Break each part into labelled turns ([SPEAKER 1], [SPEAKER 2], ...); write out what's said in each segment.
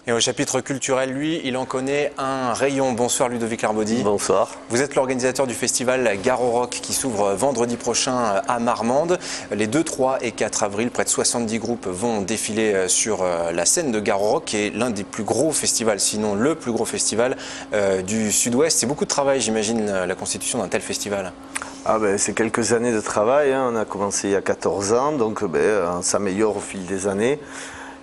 [SPEAKER 1] Et au chapitre culturel, lui, il en connaît un rayon. Bonsoir Ludovic Arbaudy.
[SPEAKER 2] Bonsoir.
[SPEAKER 1] Vous êtes l'organisateur du festival Garo Rock qui s'ouvre vendredi prochain à Marmande. Les 2, 3 et 4 avril, près de 70 groupes vont défiler sur la scène de Garo Rock, qui est l'un des plus gros festivals, sinon le plus gros festival du Sud-Ouest. C'est beaucoup de travail, j'imagine, la constitution d'un tel festival.
[SPEAKER 2] C'est quelques années de travail, On a commencé il y a 14 ans, donc on s'améliore au fil des années.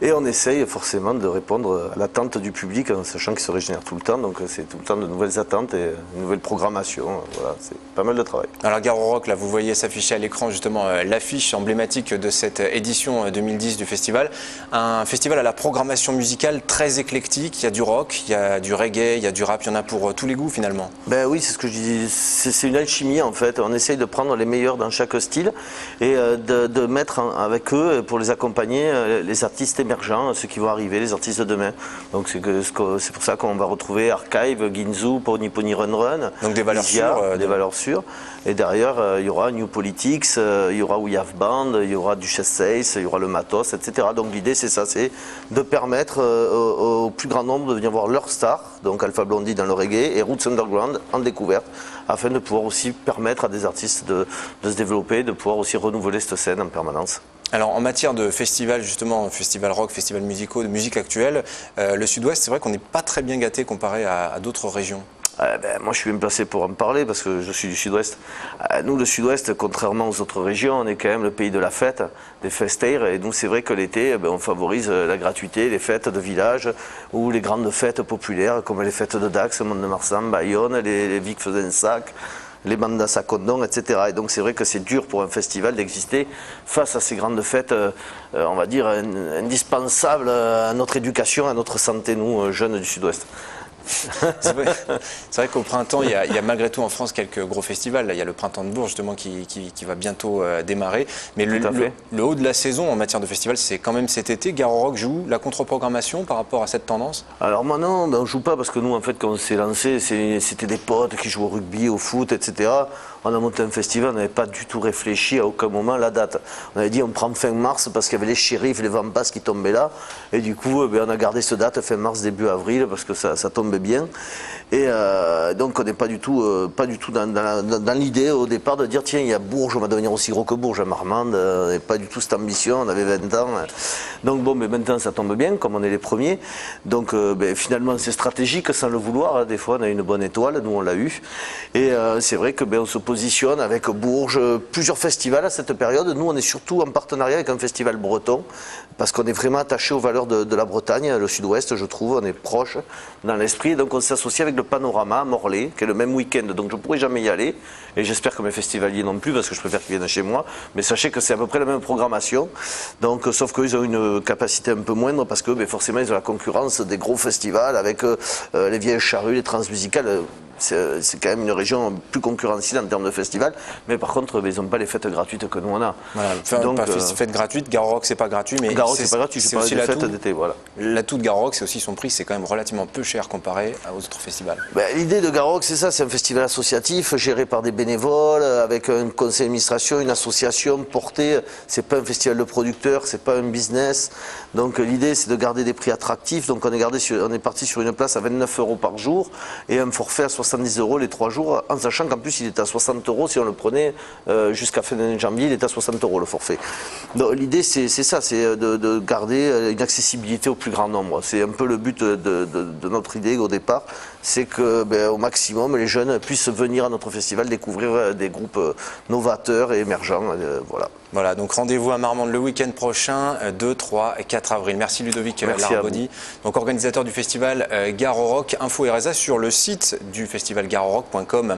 [SPEAKER 2] Et on essaye forcément de répondre à l'attente du public, en sachant qu'il se régénère tout le temps. Donc c'est tout le temps de nouvelles attentes et une nouvelle programmation. Voilà, c'est pas mal de travail.
[SPEAKER 1] Alors Garo Rock, là, vous voyez s'afficher à l'écran justement l'affiche emblématique de cette édition 2010 du festival. Un festival à la programmation musicale très éclectique. Il y a du rock, il y a du reggae, il y a du rap. Il y en a pour tous les goûts finalement.
[SPEAKER 2] Oui, c'est ce que je dis. C'est une alchimie en fait. On essaye de prendre les meilleurs dans chaque style et de mettre avec eux, pour les accompagner, les artistes émergents, ceux qui vont arriver, les artistes de demain. Donc c'est pour ça qu'on va retrouver Archive, Ginzu, Pony Pony Run Run.
[SPEAKER 1] Donc des valeurs sûres.
[SPEAKER 2] Des valeurs sûres. Et derrière, il y aura New Politics, il y aura We Have Band, il y aura Duchess Sace, il y aura le Matos, etc. Donc l'idée c'est ça, c'est de permettre au plus grand nombre de venir voir leur star, donc Alpha Blondie dans le reggae et Roots Underground en découverte, afin de pouvoir aussi permettre à des artistes de se développer, de pouvoir aussi renouveler cette scène en permanence.
[SPEAKER 1] Alors en matière de festival, justement, festival rock, festival musicaux, de musique actuelle, le Sud-Ouest, c'est vrai qu'on n'est pas très bien gâté comparé à d'autres régions.
[SPEAKER 2] Moi je suis bien placé pour en parler parce que je suis du Sud-Ouest. Nous le Sud-Ouest, contrairement aux autres régions, on est quand même le pays de la fête, des festaires. Et nous c'est vrai que l'été, on favorise la gratuité, les fêtes de village ou les grandes fêtes populaires comme les fêtes de Dax, Mont-de-Marsan, Bayonne, les Vic Fezensac, les bandas à Condon, etc. Et donc c'est vrai que c'est dur pour un festival d'exister face à ces grandes fêtes, on va dire, indispensables à notre éducation, à notre santé, nous, jeunes du Sud-Ouest.
[SPEAKER 1] C'est vrai qu'au printemps, il y a malgré tout en France quelques gros festivals. Là, il y a le Printemps de Bourges justement qui va bientôt démarrer. Mais le haut de la saison en matière de festival, c'est quand même cet été. Garo Rock joue la contre-programmation par rapport à cette tendance?
[SPEAKER 2] Alors moi non, on ne joue pas parce que nous en fait quand on s'est lancé, c'était des potes qui jouent au rugby, au foot, etc. On a monté un festival, on n'avait pas du tout réfléchi à aucun moment la date. On avait dit on prend fin mars parce qu'il y avait les shérifs, les Vampas qui tombaient là. Et du coup, on a gardé cette date fin mars, début avril parce que ça tombait bien. Et donc on n'est pas du tout dans l'idée au départ de dire tiens, il y a Bourges, on va devenir aussi gros que Bourges à Marmande. On n'avait pas du tout cette ambition, on avait 20 ans. Donc bon, mais maintenant ça tombe bien comme on est les premiers. Donc finalement c'est stratégique sans le vouloir. Des fois on a une bonne étoile, nous on l'a eu. Et c'est vrai que on se positionne avec Bourges, plusieurs festivals à cette période. Nous on est surtout en partenariat avec un festival breton parce qu'on est vraiment attaché aux valeurs de la Bretagne, le Sud-Ouest je trouve, on est proche dans l'esprit. Donc on s'associe avec le Panorama à Morlaix, qui est le même week-end, donc je ne pourrai jamais y aller. Et j'espère que mes festivaliers non plus, parce que je préfère qu'ils viennent chez moi. Mais sachez que c'est à peu près la même programmation. Donc, sauf qu'ils ont une capacité un peu moindre, parce que forcément ils ont la concurrence des gros festivals avec les Vieilles Charrues, les transmusicales. C'est quand même une région plus concurrentielle en termes de festivals, mais par contre, ils n'ont pas les fêtes gratuites que nous on a.
[SPEAKER 1] Voilà, donc, fêtes gratuites, Garo Rock c'est pas gratuit, mais
[SPEAKER 2] Garo c'est pas gratuit, c'est aussi la fête d'été, voilà.
[SPEAKER 1] L'atout de Garo Rock, c'est aussi son prix, c'est quand même relativement peu cher comparé aux autres festivals.
[SPEAKER 2] L'idée de Garo Rock, c'est ça, c'est un festival associatif géré par des bénévoles, avec un conseil d'administration, une association portée. C'est pas un festival de producteurs, c'est pas un business. Donc l'idée, c'est de garder des prix attractifs. Donc on est parti sur une place à 29 € par jour et un forfait à 70 € les 3 jours, en sachant qu'en plus il est à 60 € si on le prenait jusqu'à fin janvier, il est à 60 € le forfait. Donc l'idée c'est ça, c'est de garder une accessibilité au plus grand nombre. C'est un peu le but de notre idée au départ, c'est que au maximum les jeunes puissent venir à notre festival découvrir des groupes novateurs et émergents.
[SPEAKER 1] Voilà, donc rendez-vous à Marmande le week-end prochain, 2, 3 et 4 avril. Merci Ludovic Arbaudy, donc organisateur du festival Garo Rock. Info RSA sur le site du festival garorock.com.